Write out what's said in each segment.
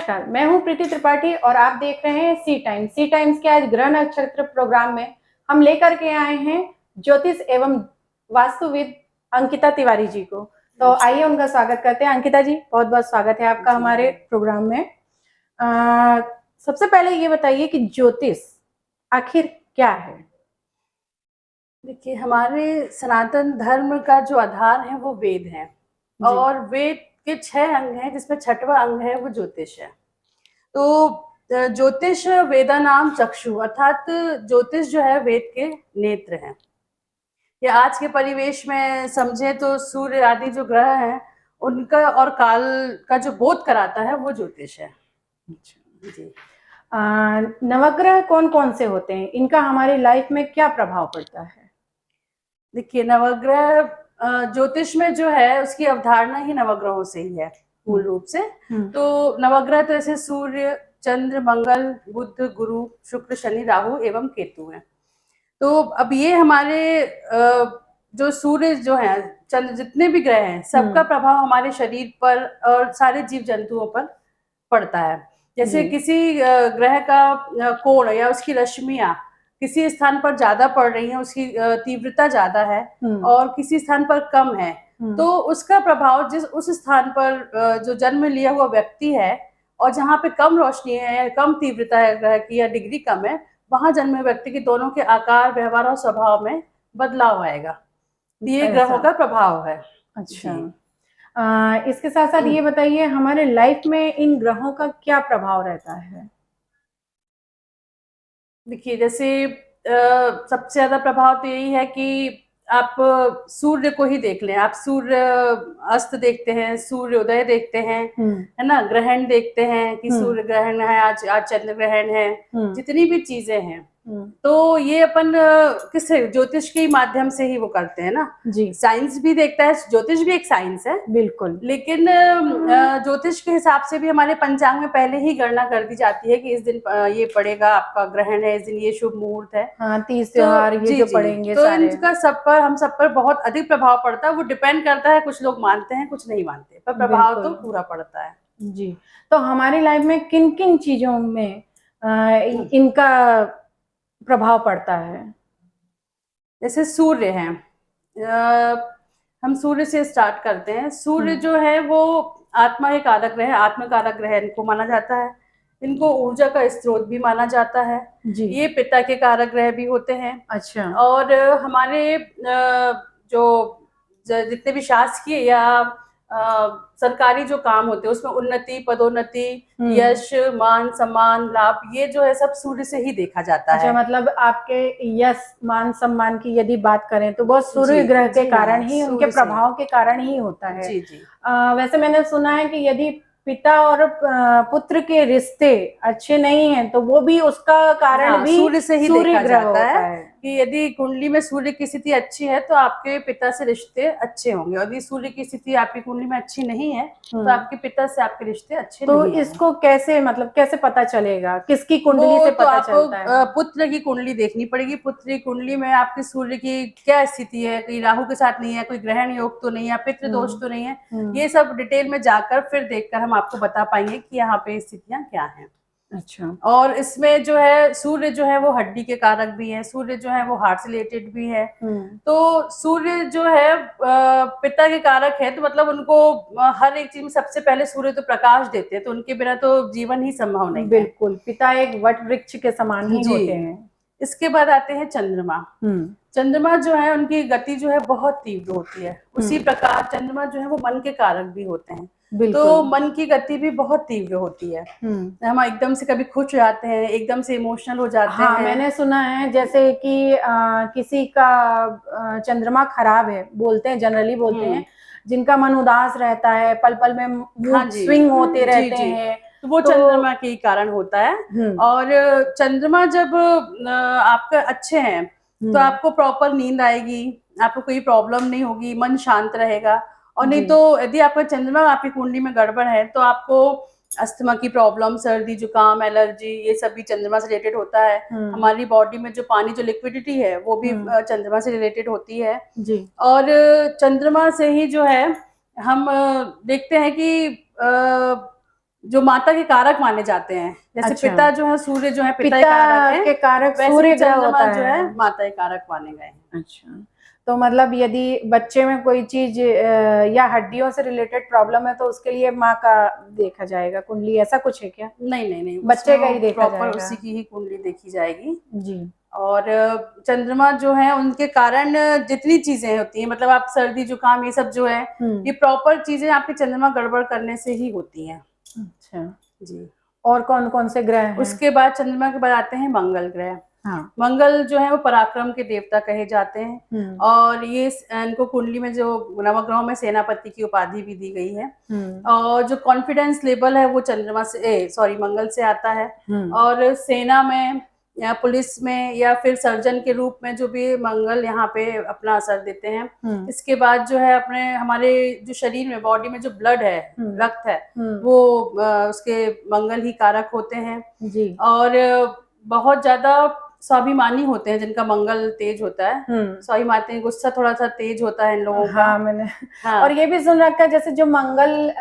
नमस्कार, मैं हूं प्रीति त्रिपाठी और आप देख रहे हैं सी टाइम्स। सी टाइम्स के आज ग्रह नक्षत्र प्रोग्राम में हम लेकर के आए हैं ज्योतिष एवं वास्तुविद अंकिता तिवारी जी को। तो आइए उनका स्वागत करते हैं। अंकिता जी, बहुत बहुत स्वागत है आपका हमारे प्रोग्राम में। सबसे पहले ये बताइए कि ज्योतिष आखिर क्या है? देखिए, हमारे सनातन धर्म का जो आधार है वो वेद है और वेद के 6 अंग हैं, जिसमें 6वां अंग है वो ज्योतिष है। तो ज्योतिष वेदा नाम चक्षु, अर्थात ज्योतिष जो है वेद के नेत्र हैं। या आज के परिवेश में समझे तो सूर्य आदि जो ग्रह हैं उनका और काल का जो बोध कराता है वो ज्योतिष है। जी। नवग्रह कौन कौन से होते हैं, इनका हमारी लाइफ में क्या प्रभाव पड़ता है? देखिए, नवग्रह ज्योतिष में जो है उसकी अवधारणा ही नवग्रहों से ही है मूल रूप से। तो नवग्रह तो ऐसे सूर्य, चंद्र, मंगल, बुध, गुरु, शुक्र, शनि, राहु एवं केतु हैं। तो अब ये हमारे जो सूर्य जो है, चंद्र, जितने भी ग्रह हैं सबका प्रभाव हमारे शरीर पर और सारे जीव जंतुओं पर पड़ता है। जैसे किसी ग्रह का कोण या उसकी रश्मियां किसी स्थान पर ज्यादा पड़ रही है, उसकी तीव्रता ज्यादा है और किसी स्थान पर कम है, तो उसका प्रभाव जिस उस स्थान पर जो जन्म लिया हुआ व्यक्ति है और जहाँ पे कम रोशनी है या कम तीव्रता है ग्रह की या डिग्री कम है, वहां जन्मे व्यक्ति के दोनों के आकार, व्यवहार और स्वभाव में बदलाव आएगा। ये ग्रहों का प्रभाव है। अच्छा। इसके साथ साथ ये बताइए, हमारे लाइफ में इन ग्रहों का क्या प्रभाव रहता है? देखिए, जैसे सबसे ज्यादा प्रभाव तो यही है कि आप सूर्य को ही देख लें। आप सूर्य अस्त देखते हैं, सूर्य उदय देखते हैं, है ना, ग्रहण देखते हैं कि सूर्य ग्रहण है, आज चंद्र ग्रहण है, जितनी भी चीजें हैं तो ये अपन किससे, ज्योतिष के माध्यम से ही वो करते हैं ना। जी। साइंस भी देखता है, ज्योतिष भी एक साइंस है बिल्कुल। लेकिन ज्योतिष के हिसाब से भी हमारे पंचांग में पहले ही गणना कर दी जाती है कि इस दिन ये पड़ेगा, आपका ग्रहण है, इस दिन ये शुभ मुहूर्त है। हाँ, तीज त्योहार ये जो पड़ेंगे तो सारे। इनका हम सब पर बहुत अधिक प्रभाव पड़ता है। वो डिपेंड करता है, कुछ लोग मानते हैं, कुछ नहीं मानते, पर प्रभाव तो पूरा पड़ता है। जी। तो हमारी लाइफ में किन किन चीजों में इनका प्रभाव पड़ता है? जैसे सूर्य है, हम सूर्य से स्टार्ट करते हैं। सूर्य जो है वो आत्मा के कारक ग्रह, आत्म कारक ग्रह इनको माना जाता है। इनको ऊर्जा का स्रोत भी माना जाता है। जी। ये पिता के कारक ग्रह भी होते हैं। अच्छा। और हमारे जो जितने भी शासकीय या सरकारी जो काम होते हैं उसमें उन्नति, पदोन्नति, यश, मान, सम्मान, लाभ, ये जो है सब सूर्य से ही देखा जाता है। अच्छा, मतलब आपके यश, मान, सम्मान की यदि बात करें तो वो सूर्य ग्रह के कारण ही, उनके प्रभाव के कारण ही होता है। जी जी। वैसे मैंने सुना है कि यदि पिता और पुत्र के रिश्ते अच्छे नहीं हैं तो वो भी उसका कारण भी सूर्य से ही सूर्य देखा ग्रह जाता होता है कि यदि कुंडली में सूर्य की स्थिति अच्छी है तो आपके पिता से रिश्ते अच्छे होंगे, और यदि सूर्य की स्थिति आपकी कुंडली में अच्छी नहीं है तो आपके पिता से आपके रिश्ते अच्छे नहीं होंगे। तो इसको कैसे, मतलब कैसे पता चलेगा, किसकी कुंडली से पता चलता है? पुत्र की कुंडली देखनी पड़ेगी। पुत्र की कुंडली में आपके सूर्य की क्या स्थिति है, कहीं राहु के साथ नहीं है, कोई ग्रहण योग तो नहीं है, पितृ दोष तो नहीं है, ये सब डिटेल में जाकर फिर देखकर हम आपको बता पाएंगे कि यहाँ पे स्थितियां क्या हैं। अच्छा। और इसमें जो है सूर्य जो है वो हड्डी के कारक भी है, सूर्य जो है वो हार्ट से रिलेटेड भी है। तो सूर्य जो है पिता के कारक है, तो मतलब उनको हर एक चीज में सबसे पहले सूर्य तो प्रकाश देते हैं, तो उनके बिना तो जीवन ही संभव नहीं है। बिल्कुल, पिता एक वट वृक्ष के समान ही होते हैं। इसके बाद आते हैं चंद्रमा। चंद्रमा जो है उनकी गति जो है बहुत तीव्र होती है। उसी प्रकार चंद्रमा जो है वो मन के कारक भी होते हैं। तो मन की गति भी बहुत तीव्र होती है। हम एकदम से कभी खुश हो जाते हैं, एकदम से इमोशनल हो जाते हैं। मैंने सुना है जैसे कि किसी का चंद्रमा खराब है, बोलते हैं, जनरली बोलते हैं, जिनका मन उदास रहता है, पल पल में मूड स्विंग होते रहते हैं, तो वो चंद्रमा के कारण होता है। और चंद्रमा जब आपका अच्छे हैं तो आपको प्रॉपर नींद आएगी, आपको कोई प्रॉब्लम नहीं होगी, मन शांत रहेगा। और नहीं तो यदि आपका चंद्रमा आपकी कुंडली में गड़बड़ है तो आपको अस्थमा की प्रॉब्लम, सर्दी, जुकाम, एलर्जी, ये सब भी चंद्रमा से रिलेटेड होता है। हमारी बॉडी में जो पानी, जो लिक्विडिटी है वो भी चंद्रमा से रिलेटेड होती है। जी। और चंद्रमा से ही जो है हम देखते हैं कि जो माता के कारक माने जाते हैं। जैसे अच्छा। पिता जो है सूर्य जो है पिता के पिता कारक है, के कारक वैसे सूर्य ही ग्रह चंद्रमा होता जो है है। माता के कारक माने गए हैं। अच्छा, तो मतलब यदि बच्चे में कोई चीज या हड्डियों से रिलेटेड प्रॉब्लम है तो उसके लिए माँ का देखा जाएगा कुंडली, ऐसा कुछ है क्या? नहीं नहीं नहीं, बच्चे का ही देखा प्रॉपर जाएगा। उसी की ही कुंडली देखी जाएगी। जी। और चंद्रमा जो है उनके कारण जितनी चीजें होती हैं, मतलब आप सर्दी जुकाम ये सब जो है, ये प्रॉपर चीजें आपके चंद्रमा गड़बड़ करने से ही होती हैं। अच्छा जी। और कौन कौन से ग्रह हैं? उसके बाद चंद्रमा के बाद आते हैं मंगल ग्रह। हाँ। मंगल जो है वो पराक्रम के देवता कहे जाते हैं, और ये इनको कुंडली में जो नवग्रहों में सेनापति की उपाधि भी दी गई है। और जो कॉन्फिडेंस लेवल है वो चंद्रमा से मंगल से आता है। और सेना में या पुलिस में या फिर सर्जन के रूप में जो भी मंगल यहाँ पे अपना असर देते हैं। इसके बाद जो है अपने हमारे जो शरीर में बॉडी में जो ब्लड है, रक्त है, वो उसके मंगल ही कारक होते हैं। जी। और बहुत ज्यादा स्वाभिमानी होते हैं जिनका मंगल तेज होता है। स्वाभिमानी, गुस्सा थोड़ा सा तेज होता है इन लोगों का। हाँ मैंने हाँ। और ये भी सुन रखा है जैसे जो मंगल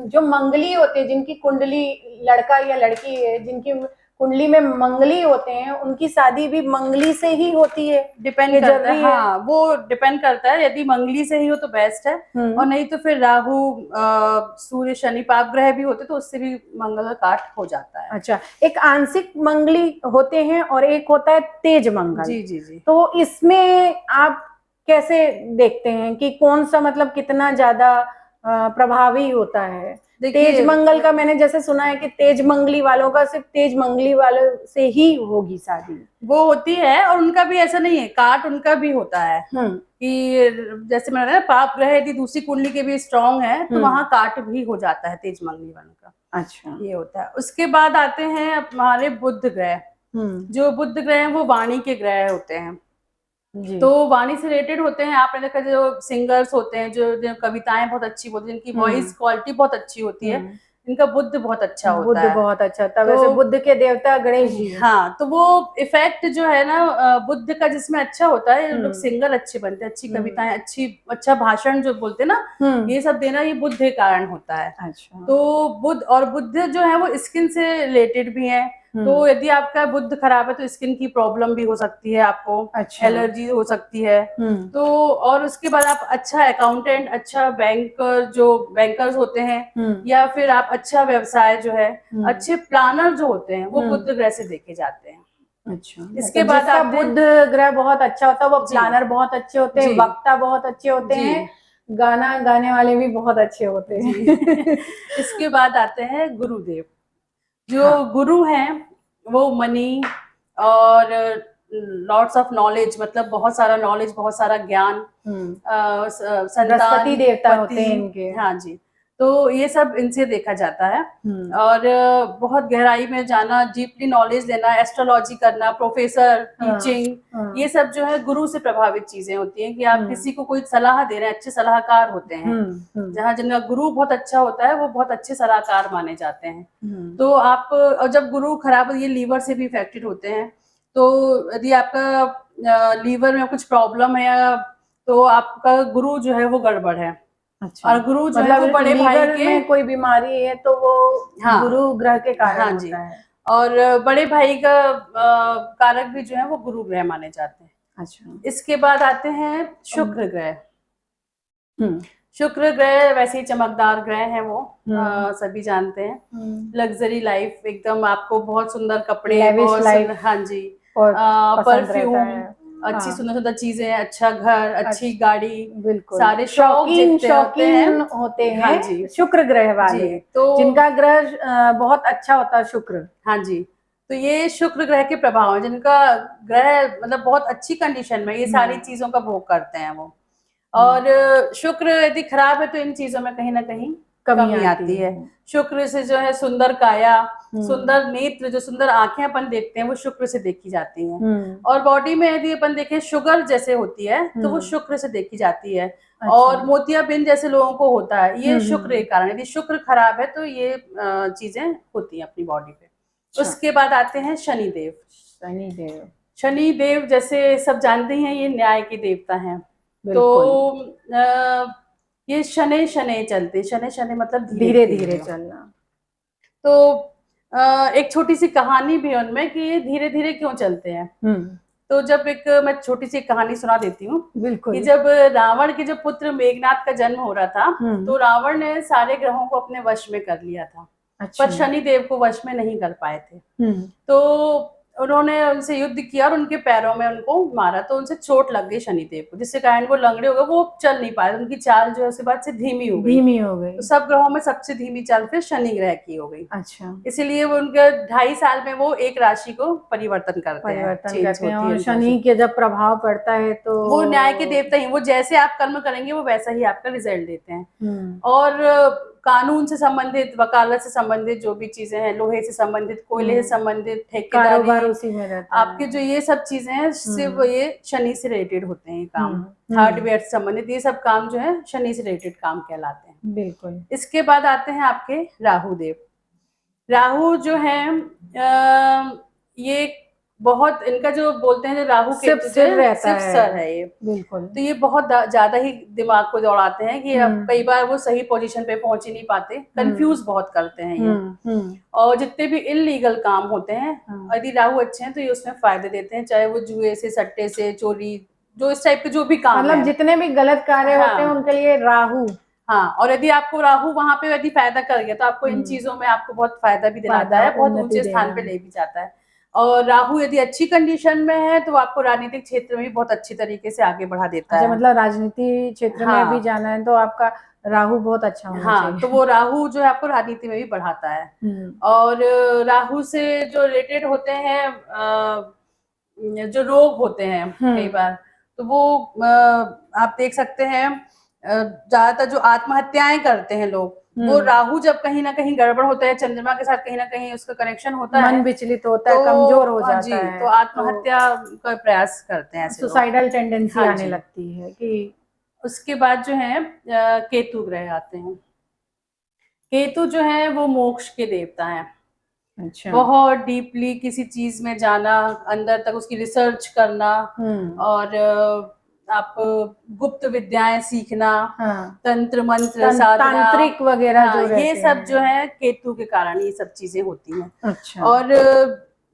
जो मंगली होते हैं, जिनकी कुंडली, लड़का या लड़की है जिनकी कुंडली में मंगली होते हैं, उनकी शादी भी मंगली से ही होती है। डिपेंड ये करता जरूरी है। है। हाँ, वो डिपेंड करता है, यदि मंगली से ही हो तो बेस्ट है, और नहीं तो फिर राहु सूर्य शनि पाप ग्रह भी होते तो उससे भी मंगल का काट हो जाता है। अच्छा, एक आंशिक मंगली होते हैं और एक होता है तेज मंगल। जी जी जी। तो इसमें आप कैसे देखते हैं कि कौन सा मतलब कितना ज्यादा प्रभावी होता है? तेज मंगल का मैंने जैसे सुना है कि तेज मंगली वालों का सिर्फ तेज मंगली वालों से ही होगी शादी। वो होती है, और उनका भी ऐसा नहीं है, काट उनका भी होता है कि जैसे मैंने बताया पाप ग्रह यदि दूसरी कुंडली के भी स्ट्रांग है तो वहां काट भी हो जाता है तेज मंगली वालों का। अच्छा। ये होता है। उसके बाद आते हैं हमारे बुध ग्रह। जो बुध ग्रह हैं वो वाणी के ग्रह होते हैं। जी। तो वाणी से रिलेटेड होते हैं। आपने देखा जो सिंगर्स होते हैं, जो कविताएं बहुत अच्छी बोलते हैं, जिनकी वॉइस क्वालिटी बहुत अच्छी होती है, इनका बुद्ध बहुत अच्छा होता बुद्ध है। बहुत अच्छा था। तो वैसे बुद्ध के देवता गणेश जी हैं। हाँ, तो वो इफेक्ट जो है ना बुद्ध का जिसमें अच्छा होता है, लोग सिंगर अच्छे बनते हैं, अच्छी कविताएं, अच्छा भाषण जो बोलते हैं ना, ये सब देना ये बुद्ध के कारण होता है। अच्छा। तो बुद्ध जो है वो स्किन से रिलेटेड भी है। तो यदि आपका बुद्ध खराब है तो स्किन की प्रॉब्लम भी हो सकती है आपको। अच्छा। एलर्जी हो सकती है। तो और उसके बाद आप अच्छा अकाउंटेंट, अच्छा जो बैंकर्स होते हैं, या फिर आप अच्छा व्यवसाय जो है, अच्छे प्लानर जो होते हैं वो बुध ग्रह से देखे जाते हैं। अच्छा। इसके तो बाद जिसका आप बुध ग्रह बहुत अच्छा होता है वो प्लानर बहुत अच्छे होते हैं, वक्ता बहुत अच्छे होते हैं, गाना गाने वाले भी बहुत अच्छे होते हैं। इसके बाद आते हैं गुरुदेव। जो गुरु हैं वो मनी और लॉट्स ऑफ नॉलेज, मतलब बहुत सारा नॉलेज, बहुत सारा ज्ञान, संतान, बृहस्पति देवता होते पति। हैं इनके। हाँ जी। तो ये सब इनसे देखा जाता है। और बहुत गहराई में जाना, डीपली नॉलेज लेना, एस्ट्रोलॉजी करना, प्रोफेसर, टीचिंग, ये सब जो है गुरु से प्रभावित चीजें होती हैं कि आप किसी को कोई सलाह दे रहे हैं, अच्छे सलाहकार होते हैं। जहाँ जिनका गुरु बहुत अच्छा होता है वो बहुत अच्छे सलाहकार माने जाते हैं। तो आप, और जब गुरु खराब, ये लीवर से भी इफेक्टेड होते हैं। तो यदि आपका लीवर में कुछ प्रॉब्लम है तो आपका गुरु जो है वो गड़बड़ है। अच्छा। और गुरु जो मतलब है वो बड़े भाई के में कोई बीमारी है तो वो गुरु ग्रह के कारण होता है। और बड़े भाई का कारक भी जो है वो गुरु ग्रह माने जाते हैं। अच्छा। इसके बाद आते हैं शुक्र ग्रह। शुक्र ग्रह वैसे ही चमकदार ग्रह है वो, सभी जानते हैं। लग्जरी लाइफ, एकदम आपको बहुत सुंदर कपड़े, बहुत सुंदर, हाँ जी, परफ्यूम, अच्छी सुंदर सुंदर चीजें, अच्छा घर, अच्छी गाड़ी, बिल्कुल सारे शौकीन होते हैं। हाँ जी, शुक्र ग्रह वाले, तो जिनका ग्रह बहुत अच्छा होता है शुक्र। हाँ जी। तो ये शुक्र ग्रह के प्रभाव है, जिनका ग्रह मतलब बहुत अच्छी कंडीशन में ये सारी चीजों का भोग करते हैं वो। और शुक्र यदि खराब है तो इन चीजों में कहीं ना कहीं कमी आती है। शुक्र से जो है सुंदर काया, सुंदर नेत्र, जो सुंदर आंखें अपन देखते हैं वो शुक्र से देखी जाती हैं। और बॉडी में यदि अपन देखें शुगर जैसे होती है तो वो शुक्र से देखी जाती है। और मोतियाबिंद जैसे लोगों को होता है, ये शुक्र के कारण। यदि शुक्र खराब है तो ये चीजें होती हैं अपनी बॉडी पे। उसके बाद आते हैं शनिदेव। शनिदेव जैसे सब जानते हैं ये न्याय के देवता हैं। तो ये शनै शनै चलते, शनै शनै मतलब धीरे धीरे चलना। तो एक छोटी सी कहानी भी है उनमें कि ये धीरे धीरे क्यों चलते हैं। तो जब एक मैं छोटी सी कहानी सुना देती हूँ बिल्कुल। कि जब रावण के जब पुत्र मेघनाथ का जन्म हो रहा था तो रावण ने सारे ग्रहों को अपने वश में कर लिया था। अच्छा। पर शनि देव को वश में नहीं कर पाए थे। तो उन्होंने उनसे युद्ध किया और उनके पैरों में उनको मारा, तो उनसे चोट लग गई शनिदेव को, जिससे कारण वो लंगड़े हो गए, वो चल नहीं पाए, उनकी चाल जो है उसके बाद से धीमी हो गई। तो सब ग्रहों में सबसे धीमी चाल फिर शनि ग्रह की हो गई। अच्छा। इसीलिए वो उनके 2.5 साल में वो एक राशि को परिवर्तन करते हैं और शनि के जब प्रभाव पड़ता है तो वो न्याय के देवता ही, वो जैसे आप कर्म करेंगे वो वैसा ही आपका रिजल्ट देते हैं। और कानून से संबंधित, वकालत से संबंधित जो भी चीजें हैं, लोहे से संबंधित, कोयले से संबंधित, कारोबार उसी में रहता है। आपके जो ये सब चीजें हैं सिर्फ ये शनि से रिलेटेड होते हैं काम। हार्डवेयर से संबंधित ये सब काम जो है शनि से रिलेटेड काम कहलाते हैं। बिल्कुल। इसके बाद आते हैं आपके राहु देव। राहु जो है ये बहुत, इनका जो बोलते हैं जो राहु केतु सिर्फ सर है ये। बिल्कुल। तो ये बहुत ज्यादा ही दिमाग को दौड़ाते हैं कि अब कई बार वो सही पोजीशन पे पहुंच ही नहीं पाते, कंफ्यूज बहुत करते हैं ये। और जितने भी इलीगल काम होते हैं यदि राहु अच्छे हैं तो ये उसमें फायदे देते हैं, चाहे वो जुए से, सट्टे से, चोरी, जो इस टाइप के जो भी काम मतलब जितने भी गलत कार्य होते हैं उनके लिए राहु। हाँ, और यदि आपको राहु वहां पे यदि फायदा कर गया तो आपको इन चीजों में आपको बहुत फायदा भी दिलाता है, बहुत ऊंचे स्थान पे ले भी जाता है। और राहु यदि अच्छी कंडीशन में है तो आपको राजनीतिक क्षेत्र में भी बहुत अच्छी तरीके से आगे बढ़ा देता है। मतलब राजनीति क्षेत्र में भी जाना है तो आपका राहु बहुत अच्छा होना चाहिए। तो वो राहु जो है आपको राजनीति में भी बढ़ाता है। और राहु से जो रिलेटेड होते हैं जो रोग होते हैं कई बार, तो वो आप देख सकते हैं ज्यादातर जो आत्महत्याएं करते हैं लोग, वो राहु जब कहीं ना कहीं गड़बड़ होता है, चंद्रमा के साथ कहीं ना कहीं उसका कनेक्शन होता है, मन विचलित होता है, कमजोर हो जाता है, तो आत्महत्या का प्रयास करते हैं, सुसाइडल टेंडेंसी आने लगती है कि। उसके बाद जो है केतु ग्रह आते हैं। केतु जो है वो मोक्ष के देवता हैं। अच्छा। बहुत डीपली किसी चीज में जाना, अंदर तक उसकी रिसर्च करना, और आप गुप्त विद्याएं सीखना, तंत्र मंत्र साधना, तांत्रिक वगैरह जो रहते ये सब जो है केतु के कारण ये सब चीजें होती हैं। अच्छा। और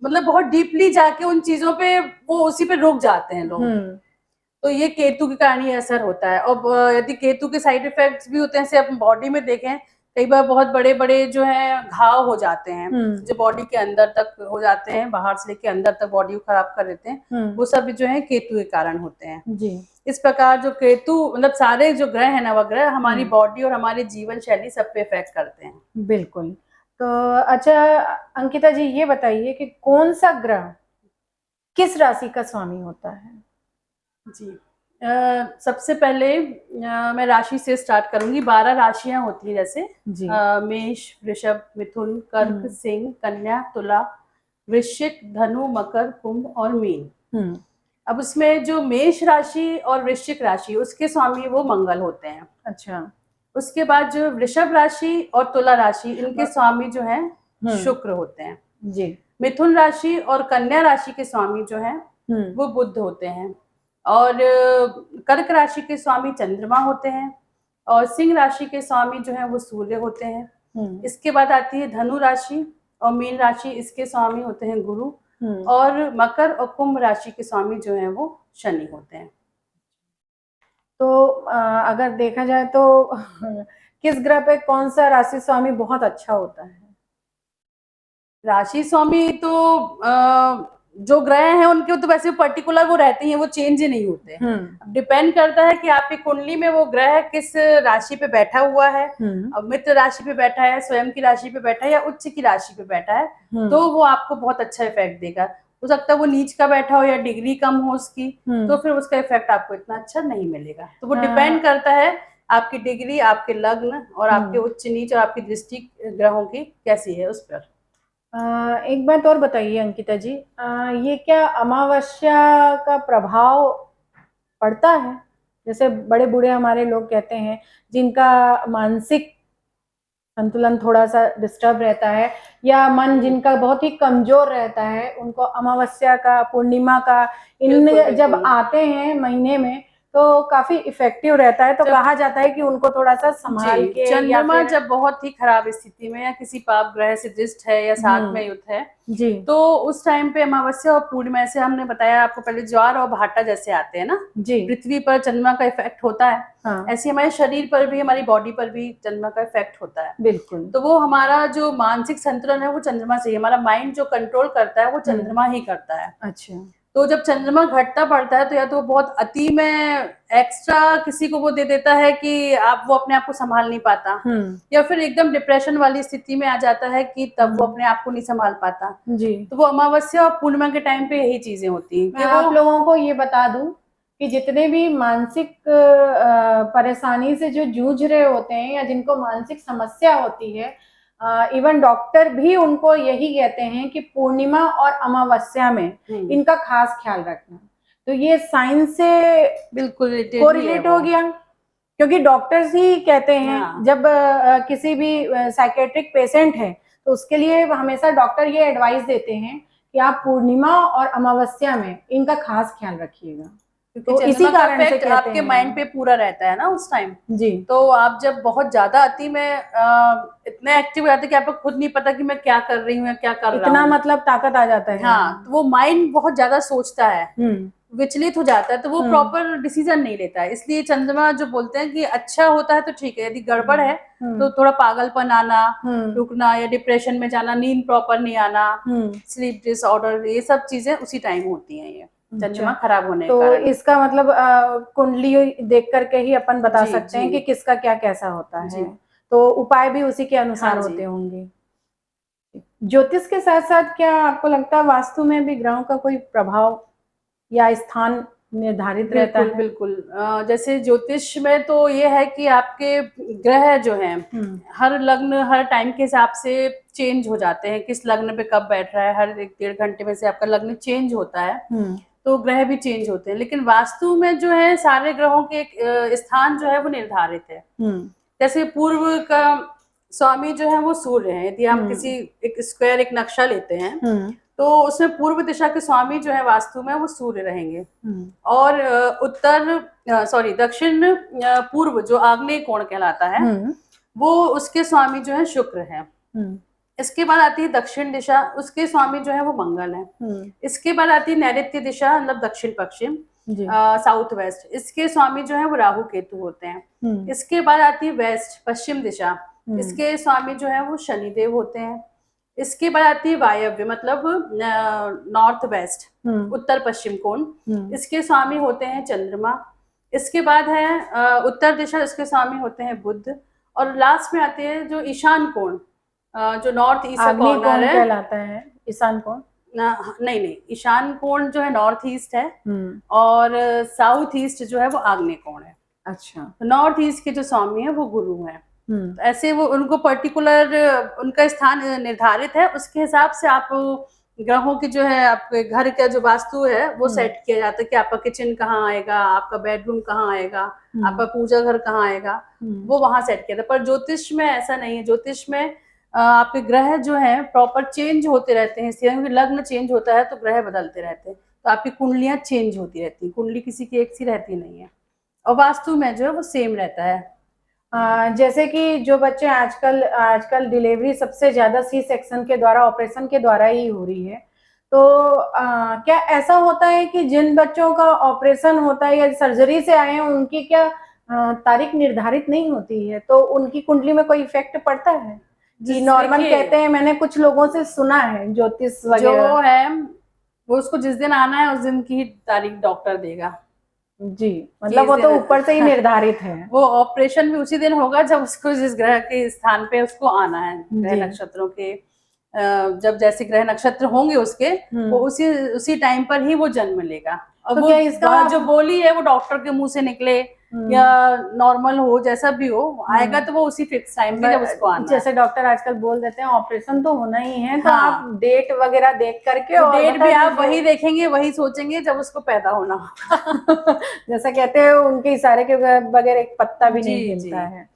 मतलब बहुत डीपली जाके उन चीजों पे वो उसी पे रुक जाते हैं लोग, तो ये केतु के कारण ही असर होता है। और यदि केतु के साइड इफेक्ट्स भी होते हैं, जैसे आप बॉडी में देखें कई बार बहुत बड़े बड़े जो है घाव हो जाते हैं, जो बॉडी के अंदर तक हो जाते हैं, बाहर से लेके अंदर तक बॉडी को खराब कर देते हैं, वो सब जो है केतु के कारण होते हैं जी। इस प्रकार जो केतु, मतलब सारे जो ग्रह है नवग्रह हमारी बॉडी और हमारी जीवन शैली सब पे इफेक्ट करते हैं। बिल्कुल। तो अच्छा अंकिता जी ये बताइए कि कौन सा ग्रह किस राशि का स्वामी होता है? जी सबसे पहले मैं राशि से स्टार्ट करूंगी। 12 राशियां होती है जैसे मेष, वृषभ, मिथुन, कर्क, सिंह, कन्या, तुला, वृश्चिक, धनु, मकर, कुंभ और मीन। अब उसमें जो मेष राशि और वृश्चिक राशि उसके स्वामी वो मंगल होते हैं। अच्छा। उसके बाद जो वृषभ राशि और तुला राशि इनके स्वामी जो है शुक्र होते हैं जी। मिथुन राशि और कन्या राशि के स्वामी जो है वो बुध होते हैं। और कर्क राशि के स्वामी चंद्रमा होते हैं। और सिंह राशि के स्वामी जो है वो सूर्य होते हैं। इसके बाद आती है धनु राशि और मीन राशि, इसके स्वामी होते हैं गुरु। और मकर और कुंभ राशि के स्वामी जो है वो शनि होते हैं। तो अगर देखा जाए तो किस ग्रह पे कौन सा राशि स्वामी बहुत अच्छा होता है? राशि स्वामी तो जो ग्रह हैं उनके तो वैसे पर्टिकुलर वो रहते हैं, वो चेंज ही नहीं होते। डिपेंड करता है कि आपकी कुंडली में वो ग्रह किस राशि पे बैठा हुआ है। अब मित्र राशि पे बैठा है, स्वयं की राशि पे बैठा है या उच्च की राशि पे बैठा है, तो वो आपको बहुत अच्छा इफेक्ट देगा। हो सकता है वो नीच का बैठा हो या डिग्री कम हो उसकी, तो फिर उसका इफेक्ट आपको इतना अच्छा नहीं मिलेगा। तो वो डिपेंड करता है आपकी डिग्री, आपके लग्न और आपके उच्च नीच और आपकी दृष्टि ग्रहों की कैसी है उस पर। एक बात और बताइए अंकिता जी, ये क्या अमावस्या का प्रभाव पड़ता है? जैसे बड़े बूढ़े हमारे लोग कहते हैं जिनका मानसिक संतुलन थोड़ा सा डिस्टर्ब रहता है या मन जिनका बहुत ही कमजोर रहता है, उनको अमावस्या का, पूर्णिमा का इन जब आते हैं महीने में तो काफी इफेक्टिव रहता है। तो कहा जाता है कि उनको थोड़ा सा संभाल के, या चंद्रमा फिर जब बहुत ही खराब स्थिति में या किसी पाप ग्रह से दृष्ट है या साथ में युक्त है, जी तो उस टाइम पे अमावस्या और पूर्णिमा, से हमने बताया आपको पहले, ज्वार और भाटा जैसे आते हैं ना, जी पृथ्वी पर चंद्रमा का इफेक्ट होता है, हाँ ऐसे हमारे शरीर पर भी, हमारी बॉडी पर भी चंद्रमा का इफेक्ट होता है। बिल्कुल। तो वो हमारा जो मानसिक संतुलन है वो चंद्रमा से ही, हमारा माइंड जो कंट्रोल करता है वो चंद्रमा ही करता है। अच्छा तो जब चंद्रमा घटता पड़ता है तो या तो बहुत अति में एक्स्ट्रा किसी को वो दे देता है कि वो अपने आप को संभाल नहीं पाता, या फिर एकदम डिप्रेशन वाली स्थिति में आ जाता है कि तब वो अपने आप को नहीं संभाल पाता। जी। तो वो अमावस्या और पूर्णिमा के टाइम पे यही चीजें होती हैं। मैं आप लोगों को ये बता दूं कि जितने भी मानसिक परेशानी से जो जूझ रहे होते हैं या जिनको मानसिक समस्या होती है, इवन डॉक्टर भी उनको यही कहते हैं कि पूर्णिमा और अमावस्या में इनका खास ख्याल रखना। तो ये साइंस से बिल्कुल कोरिलेट हो गया, क्योंकि डॉक्टर्स ही कहते हैं जब किसी भी साइकेट्रिक पेशेंट है तो उसके लिए हमेशा डॉक्टर ये एडवाइस देते हैं कि आप पूर्णिमा और अमावस्या में इनका खास ख्याल रखिएगा। तो इसी कारण से आपके माइंड पे पूरा रहता है ना उस टाइम। जी। तो आप जब बहुत ज्यादा अति में इतने एक्टिव हो जाते कि आपको खुद नहीं पता कि मैं क्या कर रही हूँ या क्या कर रहा हूँ, इतना मतलब ताकत आ जाता है। हाँ, तो वो माइंड बहुत ज्यादा सोचता है, विचलित हो जाता है, तो वो प्रॉपर डिसीजन नहीं लेता है। इसलिए चंद्रमा जो बोलते हैं कि अच्छा होता है तो ठीक है, यदि गड़बड़ है तो थोड़ा पागलपन आना, रुकना या डिप्रेशन में जाना, नींद प्रॉपर नहीं आना, स्लीप डिसऑर्डर, ये सब चीजें उसी टाइम होती हैं ये चंद्रमा खराब होने के कारण। तो इसका मतलब कुंडली देख करके ही अपन बता सकते हैं कि किसका क्या कैसा होता है। तो उपाय भी उसी के अनुसार होते होंगे। ज्योतिष के साथ साथ क्या आपको लगता है वास्तु में भी ग्रहों का कोई प्रभाव या स्थान निर्धारित रहता है? बिल्कुल। जैसे ज्योतिष में तो ये है कि आपके ग्रह जो हैं हर लग्न हर टाइम के हिसाब से चेंज हो जाते हैं, किस लग्न पे कब बैठ रहा है, हर 1-1.5 घंटे में से आपका लग्न चेंज होता है, तो ग्रह भी चेंज होते हैं। लेकिन वास्तु में जो है सारे ग्रहों के एक स्थान जो है वो निर्धारित है। जैसे पूर्व का स्वामी जो है वो सूर्य है। यदि हम किसी एक स्क्वायर, एक नक्शा लेते हैं तो उसमें पूर्व दिशा के स्वामी जो है वास्तु में वो सूर्य रहेंगे, और दक्षिण पूर्व जो आग्नेय कोण कहलाता है वो उसके स्वामी जो है शुक्र है। इसके बाद आती है दक्षिण दिशा, उसके स्वामी जो है वो मंगल है। इसके बाद आती है नैऋत्य दिशा, मतलब दक्षिण पश्चिम, साउथ वेस्ट, इसके स्वामी जो है वो राहु केतु होते हैं। इसके बाद आती है वेस्ट, पश्चिम दिशा, इसके स्वामी जो है वो शनिदेव होते हैं। इसके बाद आती है वायव्य, मतलब नॉर्थ वेस्ट, उत्तर पश्चिम कोण, इसके स्वामी होते हैं चंद्रमा। इसके बाद है उत्तर दिशा, इसके स्वामी होते हैं बुध। और लास्ट में आते हैं जो ईशान कोण, जो नॉर्थ ईस्ट कॉर्नर है, कहलाता है ईशान कोण। नहीं, ईशान कोण जो है नॉर्थ ईस्ट है, और साउथ ईस्ट जो है वो आग्नेय कोण है। अच्छा। नॉर्थ ईस्ट के जो स्वामी है वो गुरु है। तो ऐसे वो उनको पर्टिकुलर उनका स्थान निर्धारित है, उसके हिसाब से आप ग्रहों की जो है आपके घर का जो वास्तु है वो सेट किया जाता है कि आपका किचन कहाँ आएगा, आपका बेडरूम कहाँ आएगा, आपका पूजा घर कहाँ आएगा, वो वहां सेट किया था। पर ज्योतिष में ऐसा नहीं है। ज्योतिष में आपके ग्रह जो है प्रॉपर चेंज होते रहते हैं, क्योंकि लग्न चेंज होता है तो ग्रह बदलते रहते हैं, तो आपकी कुंडलियां चेंज होती रहती हैं, कुंडली किसी की एक सी रहती नहीं है, और वास्तु में जो है वो सेम रहता है। जैसे कि जो बच्चे आजकल डिलीवरी सबसे ज्यादा सी सेक्शन के द्वारा, ऑपरेशन के द्वारा ही हो रही है, तो क्या ऐसा होता है कि जिन बच्चों का ऑपरेशन होता है या सर्जरी से आए हैं उनकी क्या तारीख निर्धारित नहीं होती है, तो उनकी कुंडली में कोई इफेक्ट पड़ता है? जी, नॉर्मल कहते हैं, मैंने कुछ लोगों से सुना है ज्योतिष वगैरह जो है वो उसको जिस दिन आना है उस दिन की तारीख डॉक्टर देगा। जी, मतलब वो तो ऊपर से ही निर्धारित है। वो ऑपरेशन भी उसी दिन होगा जब उसको जिस ग्रह के स्थान पे उसको आना है, ग्रह नक्षत्रों के जब जैसे ग्रह नक्षत्र होंगे उसके, वो उसी टाइम पर ही वो जन्म लेगा। और तो वो इसका जो बोली है वो डॉक्टर के मुंह से निकले या नॉर्मल हो, जैसा भी हो, आएगा तो वो उसी फिक्स टाइम पे जब उसको आना। जैसे डॉक्टर आजकल बोल देते हैं ऑपरेशन तो होना ही है, तो आप डेट वगैरह देख करके, और डेट भी आप वही देखेंगे, वही सोचेंगे जब उसको पैदा होना होगा। जैसा कहते हैं उनके इशारे के बगैर एक पत्ता भी नहीं हिलता है।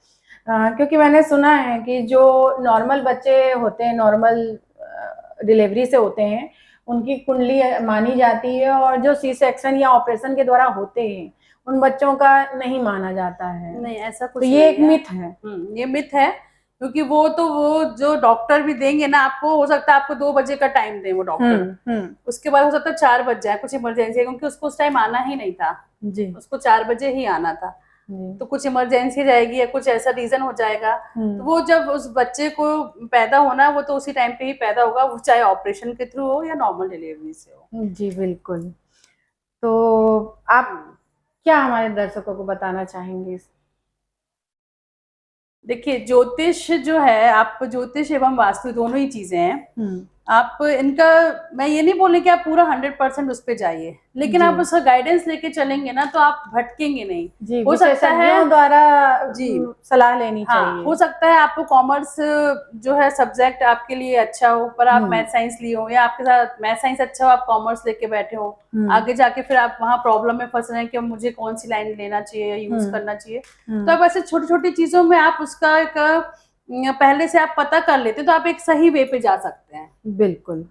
क्योंकि मैंने सुना है कि जो नॉर्मल बच्चे होते हैं, नॉर्मल डिलीवरी से होते हैं, उनकी कुंडली मानी जाती है, और जो सी सेक्शन या ऑपरेशन के द्वारा होते हैं उन बच्चों का नहीं माना जाता है। नहीं, ऐसा कुछ तो नहीं ये एक है। मिथ है। ये मिथ है, क्योंकि वो जो डॉक्टर भी देंगे ना आपको, हो सकता है आपको 2 बजे का टाइम दें वो डॉक्टर, हम्म। उसके बाद हो सकता है 4 बज जाए, कुछ इमरजेंसी है, क्योंकि उसको उस टाइम आना ही नहीं था, जी उसको 4 बजे ही आना था। जी। तो कुछ इमरजेंसी रहेगी या कुछ ऐसा रीजन हो जाएगा, तो वो जब उस बच्चे को पैदा होना, वो तो उसी टाइम पे ही पैदा होगा, वो चाहे ऑपरेशन के थ्रू हो या नॉर्मल डिलीवरी से हो। जी बिल्कुल। तो आप क्या हमारे दर्शकों को बताना चाहेंगे? देखिए, ज्योतिष जो है, आप ज्योतिष एवं वास्तु दोनों ही चीजें हैं। आप इनका, मैं ये नहीं बोल रही कि आप पूरा 100% उस पे जाइए, लेकिन जी। आप उसका गाइडेंस लेके चलेंगे ना, तो आप भटकेंगे नहीं। जी, हो सकता है, विशेषज्ञों द्वारा जी, सलाह लेनी हाँ, चाहिए। हो सकता है आपको कॉमर्स जो है सब्जेक्ट आपके लिए अच्छा हो, पर आप मैथ साइंस लिए हो, या आपके साथ मैथ साइंस अच्छा हो, आप कॉमर्स लेके बैठे हो, आगे जाके फिर आप वहाँ प्रॉब्लम में फंस रहे हैं कि अब मुझे कौन सी लाइन लेना चाहिए या यूज करना चाहिए। तो अब ऐसे छोटी छोटी चीजों में आप उसका एक पहले से आप पता कर लेते, तो आप एक सही वे पे जा सकते हैं। बिल्कुल।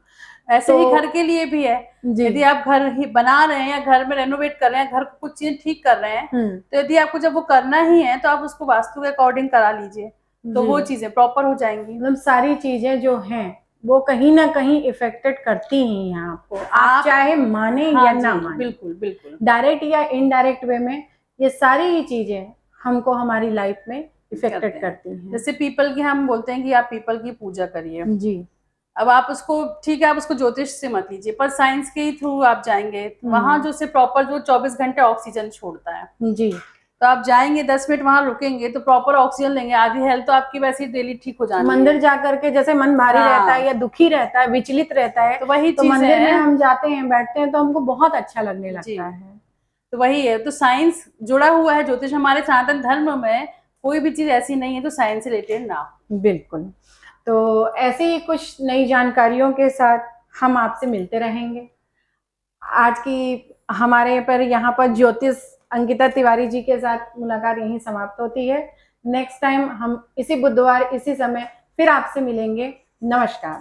ऐसे तो ही घर के लिए भी है। जी। यदि आप घर ही बना रहे हैं या घर में रेनोवेट कर रहे हैं, घर को कुछ चीज ठीक कर रहे हैं, तो यदि आपको जब वो करना ही है, तो आप उसको वास्तु के अकॉर्डिंग करा लीजिए, तो जी। वो चीजें प्रॉपर हो जाएंगी। मतलब सारी चीजें जो हैं वो कहीं ना कहीं इफेक्टेड करती हैं यहाँ आपको, आप चाहे माने हाँ या जी, ना माने। बिल्कुल बिल्कुल। डायरेक्ट या इनडायरेक्ट वे में ये सारी ही चीजें हमको हमारी लाइफ में इफेक्टेड करती हैं। जैसे पीपल की हम बोलते हैं कि आप पीपल की पूजा करिए। जी। अब आप उसको, ठीक है, आप उसको ज्योतिष से मत लीजिए, पर साइंस के थ्रू आप जाएंगे, वहां जो से प्रॉपर जो 24 घंटे ऑक्सीजन छोड़ता है, जी। तो आप जाएंगे 10 मिनट वहां रुकेंगे, तो प्रॉपर ऑक्सीजन लेंगे, आधी हेल्थ तो आपकी वैसे ही डेली ठीक हो जानी मंदिर है। जाकर के जैसे मन भारी रहता है या दुखी रहता है, विचलित रहता है, तो वही तो चीज मंदिर में है हम जाते हैं, बैठते हैं, तो हमको बहुत अच्छा लगने जी। लगता है। तो वही है, तो साइंस जुड़ा हुआ है ज्योतिष, हमारे सनातन धर्म में कोई भी चीज ऐसी नहीं है जो साइंस से रिलेटेड ना हो। बिल्कुल। तो ऐसे ही कुछ नई जानकारियों के साथ हम आपसे मिलते रहेंगे। आज की हमारे पर यहाँ पर ज्योतिष अंकिता तिवारी जी के साथ मुलाकात यहीं समाप्त होती है। नेक्स्ट टाइम हम इसी बुधवार इसी समय फिर आपसे मिलेंगे। नमस्कार।